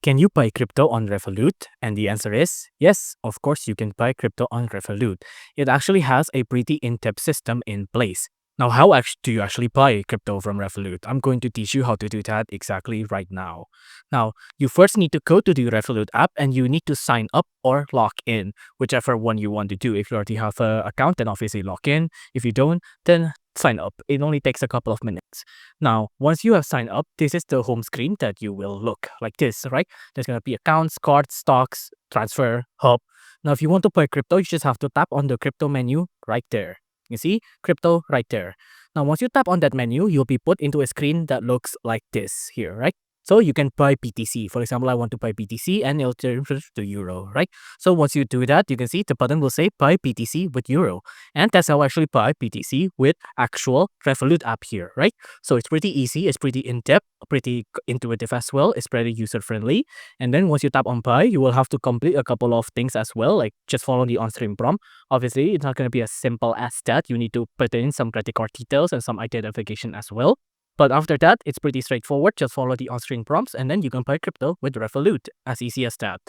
Can you buy crypto on Revolut? And the answer is yes, of course you can buy crypto on Revolut. It actually has a pretty in-depth system in place. Now, how do you actually buy crypto from Revolut? I'm going to teach you how to do that exactly right now. Now, you first need to go to the Revolut app and you need to sign up or log in, whichever one you want to do. If you already have an account, then obviously log in. If you don't, then sign up. It only takes a couple of minutes. Now, once you have signed up, this is the home screen that you will look like this, right? There's going to be accounts, cards, stocks, transfer, hub. Now, if you want to buy crypto, you just have to tap on the crypto menu right there. You see crypto right there. Now, once you tap on that menu, you'll be put into a screen that looks like this here, right? So you can buy BTC. For example, I want to buy BTC and it'll turn to euro, right? So once you do that, you can see the button will say buy BTC with euro. And that's how I actually buy BTC with actual Revolut app here, right? So it's pretty easy, it's pretty in-depth, pretty intuitive as well, it's pretty user-friendly. And then once you tap on buy, you will have to complete a couple of things as well, like just follow the on-screen prompt. Obviously, it's not going to be as simple as that. You need to put in some credit card details and some identification as well. But after that, it's pretty straightforward. Just follow the on-screen prompts and then you can buy crypto with Revolut. As easy as that.